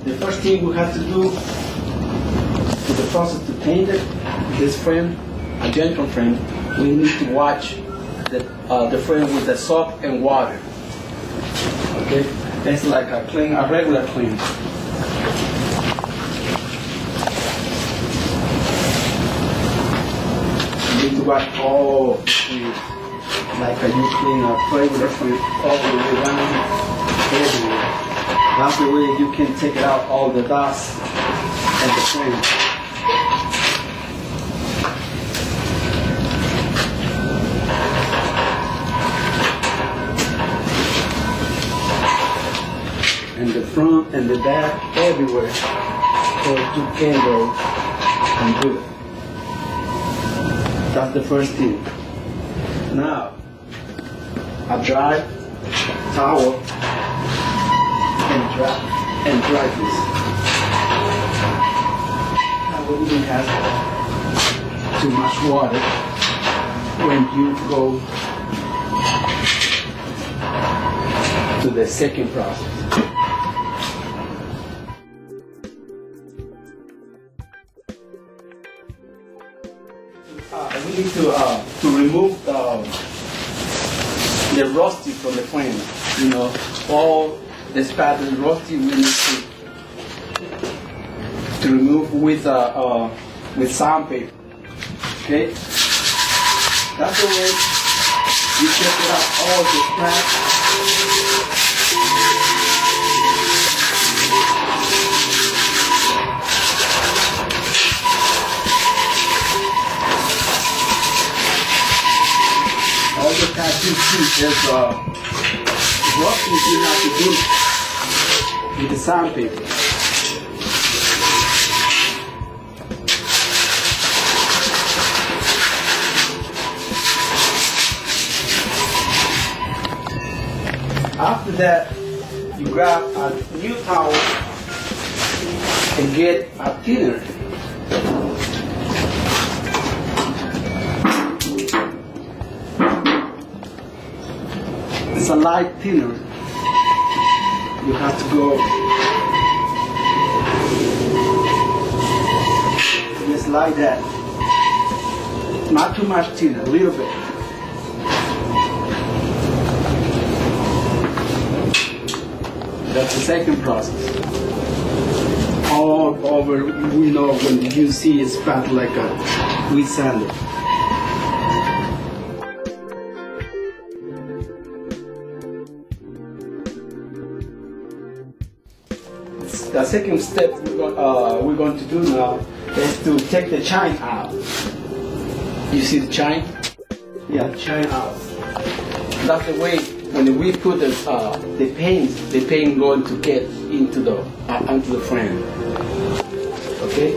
the first thing we have to do with the process to paint this frame, a Gendron frame, we need to wash the frame with the soap and water. Okay, it's like a regular clean. You need to wash all the frame, like you clean a regular frame all the way around, everywhere. That's the way you can take out all the dust and the frame. And the front and the back, everywhere, so you can go and do it. That's the first thing. Now, a dry towel and dry this. Now we didn't have too much water when you go to the second process. We need to remove the rusty from the frame. You know, all the spatula is rusty. We need to remove with sandpaper. Okay, that's the way you take it out all the cracks. All the cracks you see is rusty. You have to do with the sandpaper. After that, you grab a new towel and get a thinner. It's a light thinner. You have to go just like that. Not too much thinner, a little bit. That's the second process. All over, we know when you see a spatula like a wheat sander. The second step we're going to do now is to take the chine out. You see the chine? Yeah, chine out. That's the way when we put the paint going to get into the frame. Okay?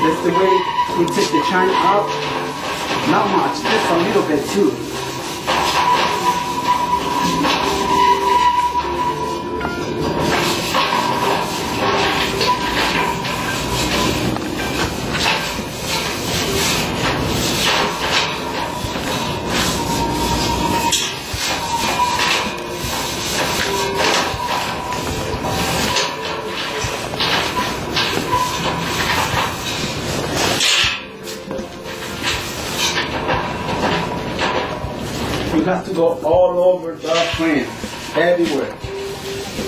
That's the way we take the chine out. Not much, just a little bit too. You have to go all over the frame, everywhere,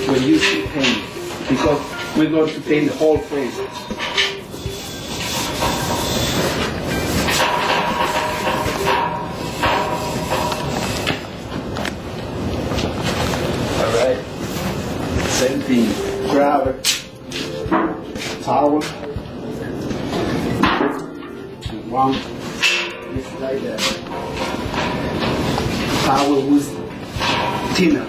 when you see paint, because we're going to paint the whole frame. All right, same thing. Grab a towel, one, just like that. Towel with thinner.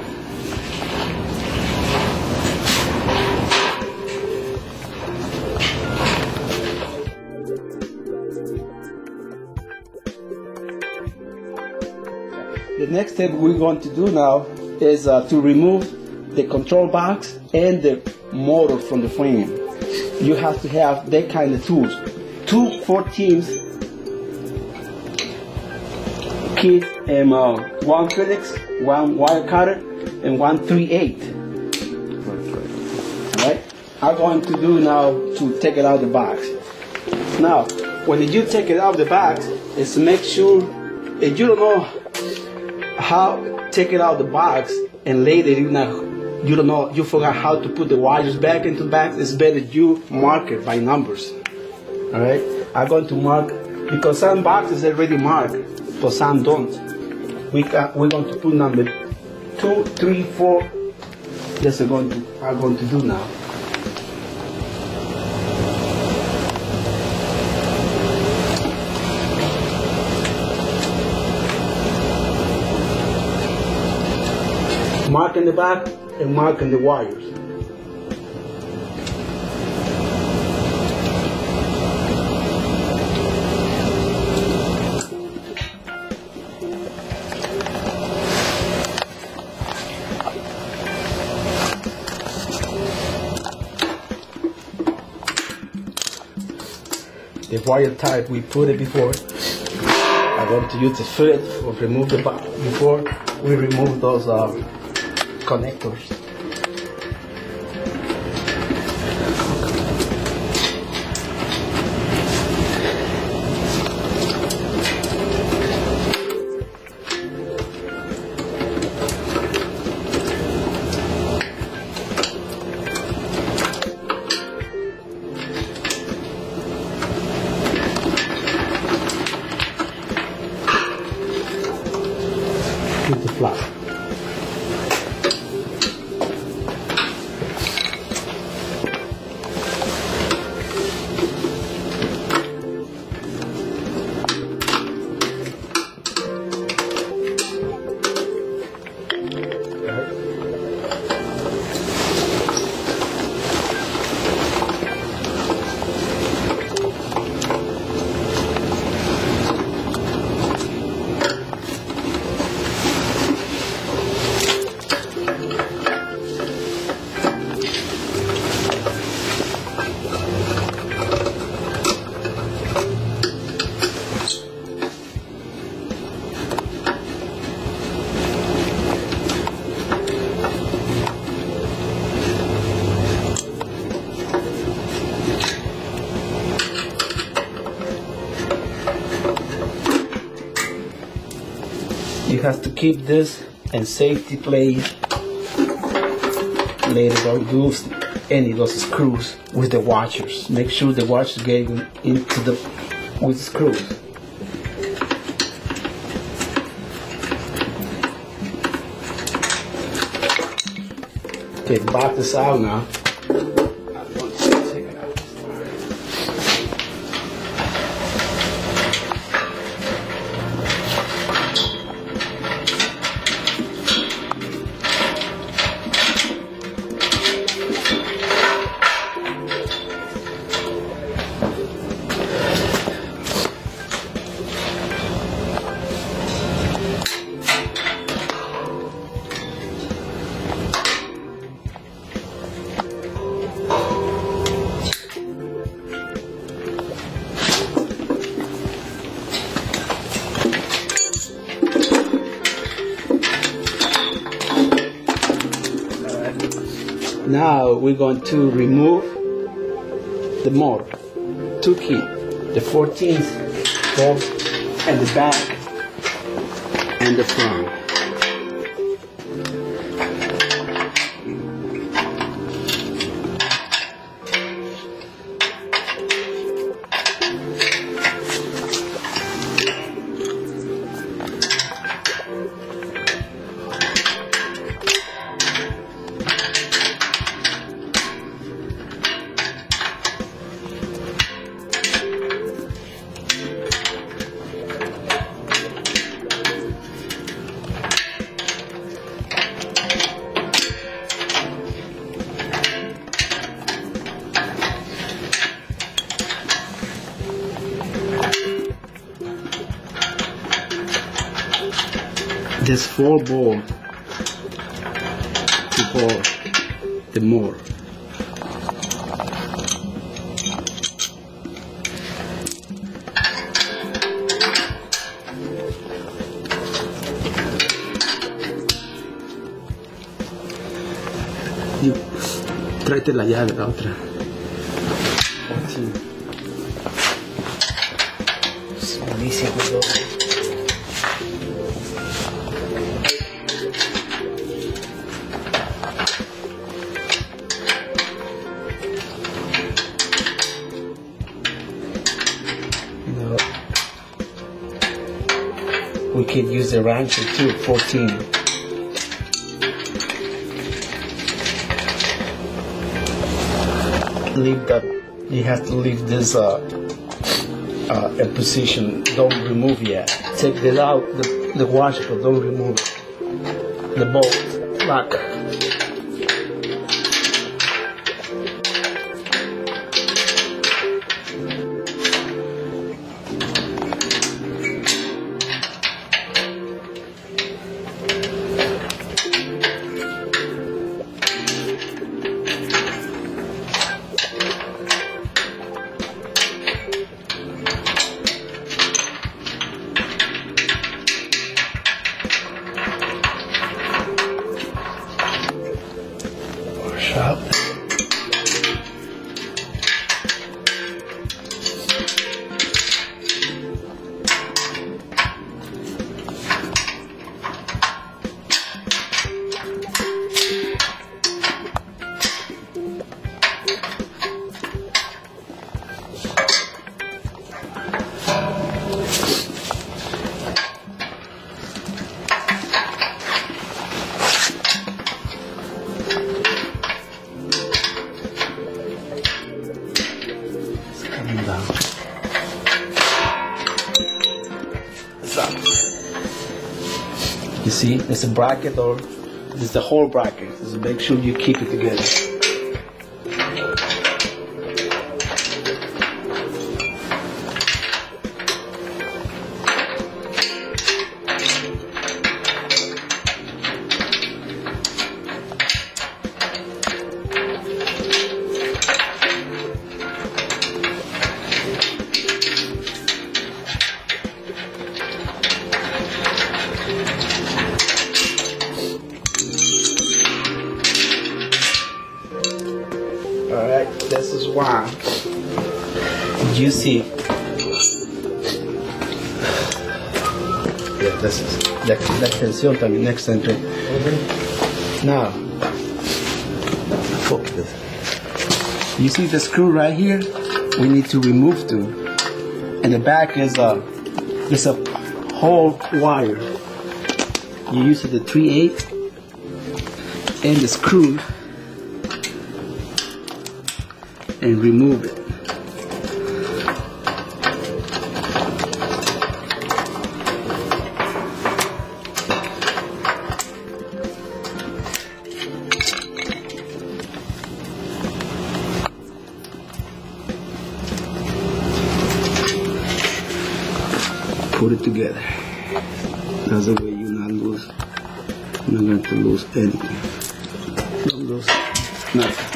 The next step we're going to do now is to remove the control box and the motor from the frame. You have to have that kind of tools. 2 14 kit and 1 Phoenix, 1 wire cutter, and 1 3/8. Alright? I'm going to do now to take it out of the box. Now, when you take it out of the box, is make sure, if you don't know how to take it out of the box, and later you don't know, you forgot how to put the wires back into the box, it's better you mark it by numbers. Alright? I'm going to mark, because some boxes are already marked, but some don't. We're going to put number 2, 3, 4. That's what I'm going to do now. Marking the back and marking the wires. The wire type we put it before. I'm going to use the foot or remove the back before we remove those connectors. With the flap. You have to keep this in safety place. Later don't use any of those screws with the washers. Make sure the washers get into the with the screws. Okay, back this out now. Now we're going to remove the motor, 2 key, the 14th bolt, and the back and the front. This 4 bolt to hold the motor. Tráete la llave, la otra. 14. Es buenísimo, ¿no? We could use the rancher too, 14. Leave that, you have to leave this in position, don't remove yet. Take this out, the washer, but don't remove the bolt lock. Out. Down. You see, it's a bracket or it's the whole bracket. So make sure you keep it together. Alright, this is why you see. Yeah, this is la extensión también extended. Now, focus. You see the screw right here? We need to remove two. And the back is a whole wire. You use the 3/8 and the screw and remove it. Put it together. That's the way you not lose. You're not going to lose anything. Don't lose nothing.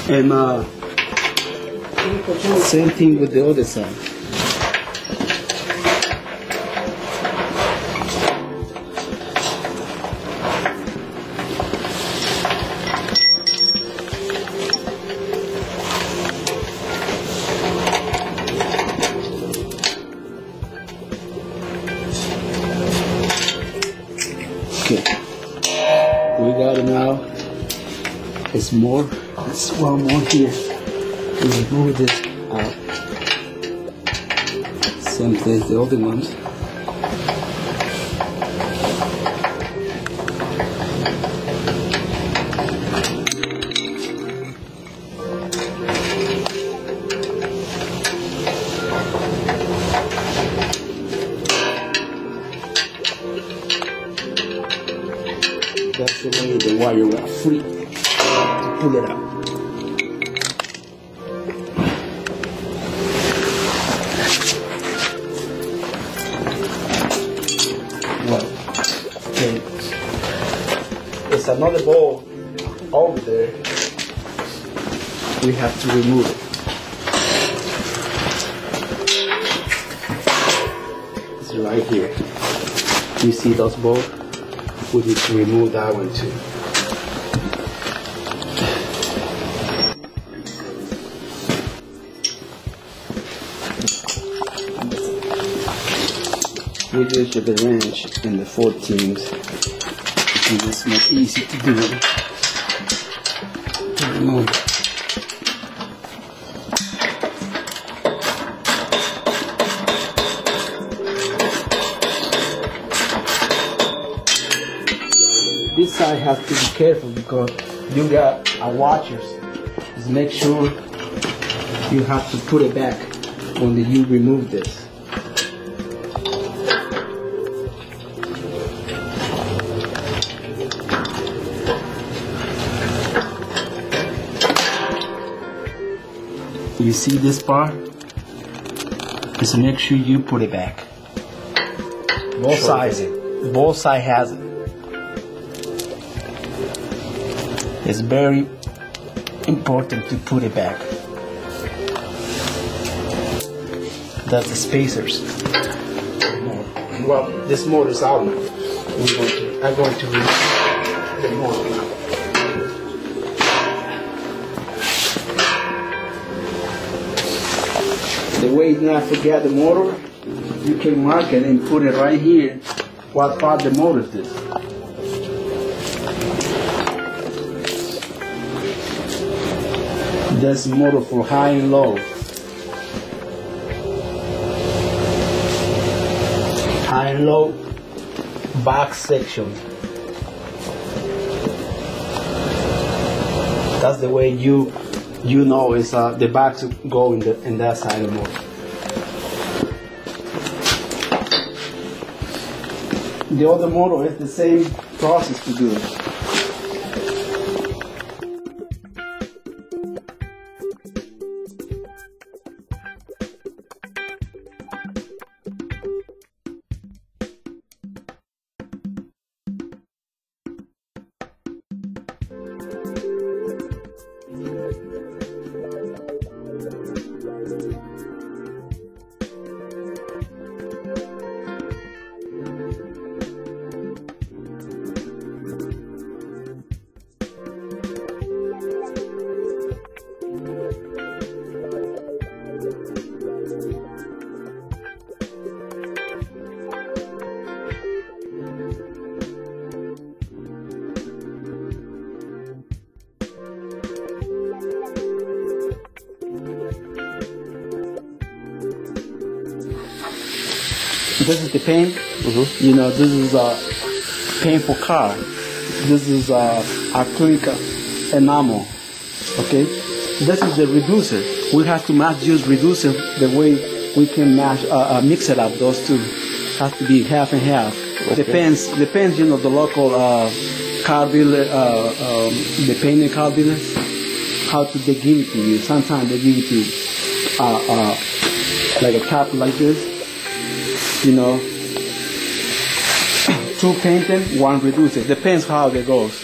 And same thing with the other side. Okay, we got it now. It's more. It's one more here. We remove this out. Same thing as the other ones. That's the way the wire will free to pull it out. Well, okay. There's another ball over there. We have to remove it. It's right here. You see those bolts? We need to remove that one too. We use the wrench in the 14s. It's more easy to do. Remove that. This side has to be careful because you got a washers. Just make sure you have to put it back when you remove this. You see this part? Just make sure you put it back. Both sides. Both sides has it. It's very important to put it back. That's the spacers. Well, this motor is out now. I'm going to remove the motor now. The way not to forget the motor, you can mark it and put it right here. What part the motor is this? That's motor for high and low. High and low back section. That's the way you know is the backs go in that side of the motor. The other motor is the same process to do it. This is the paint. You know, this is a paint for car. This is acrylic enamel. Okay. This is the reducer. We have to mass use reducer the way we can mix it up. Those two have to be half and half. Okay. Depends. You know, the local car dealer, the painting car dealers, how they give it to you. Sometimes they give it to you like a cup like this. You know, 2 painting, 1 reducer. Depends how it goes.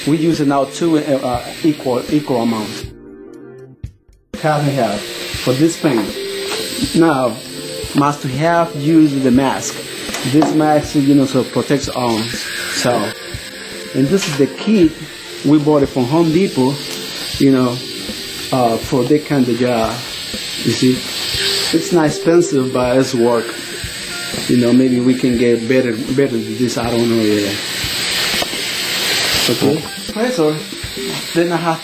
We use it now 2 equal amounts. Half and half for this paint. Now, must have use the mask. This mask, you know, so protects arms. So, and this is the kit. We bought it from Home Depot. You know, for that kind of job. You see, it's not expensive, but it's work. You know, maybe we can get better than this. I don't know yet. Okay. Compressor, they don't have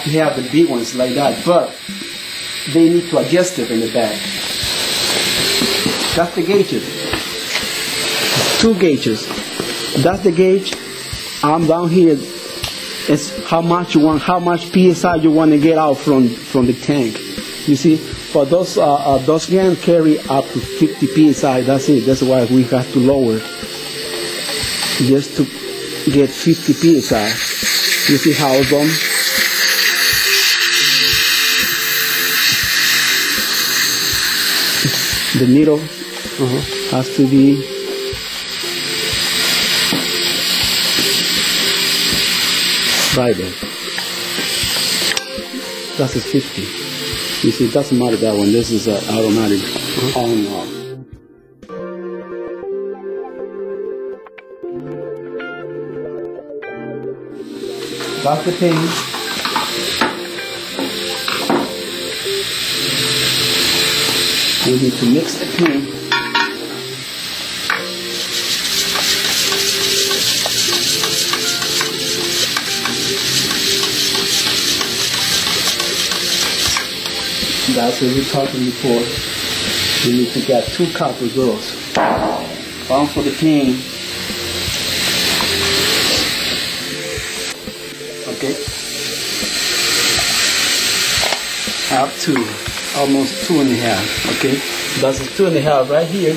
to have the big ones like that, but they need to adjust it in the back. That's the gauges. 2 gauges. That's the gauge. I'm down here. It's how much PSI you want to get out from the tank. You see. But those can carry up to 50 psi. That's it. That's why we have to lower just to get 50 psi. You see how it's done? The needle has to be right there. That's a 50. You see, it doesn't matter that one. This is automatic on and off. That's the paint. We need to mix the paint. That's what we talked before. We need to get 2 cups of those. One for the paint. Okay. Up to almost 2.5. Okay. That's 2.5 right here.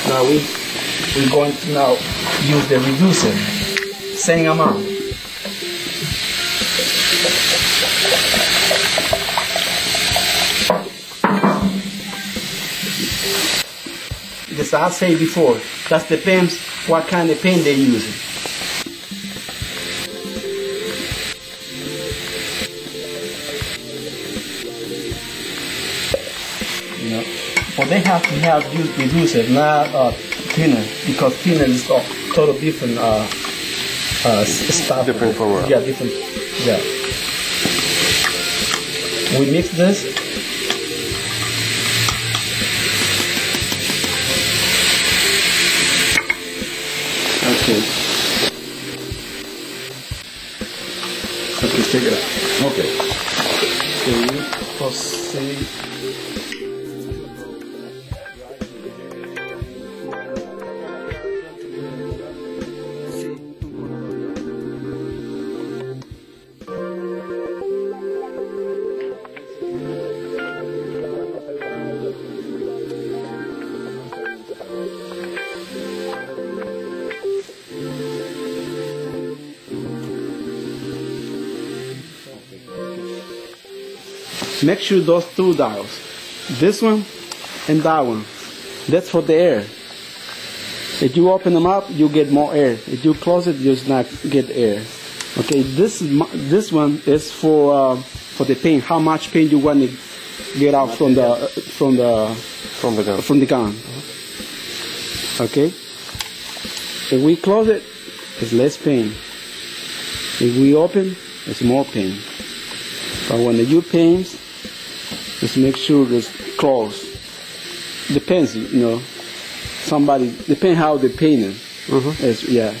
Now we're going to now use the reducer. Same amount. As I said before, that depends what kind of paint they're using. You know, but they have to have used reducer, not thinner, because thinner is a total different stuff. Different for what? Yeah, different. Yeah. We mix this. Okay. Okay, take it out. Okay. So we proceed. Make sure those 2 dials, this one and that one, that's for the air. If you open them up, you get more air. If you close it, you just not get air. Okay, this one is for the paint. How much paint you want to get out from the gun? Okay. If we close it, it's less paint. If we open, it's more paint. But when you paint, just make sure it's closed. Depends, you know. Depends how they paint it. Mm-hmm. Yeah.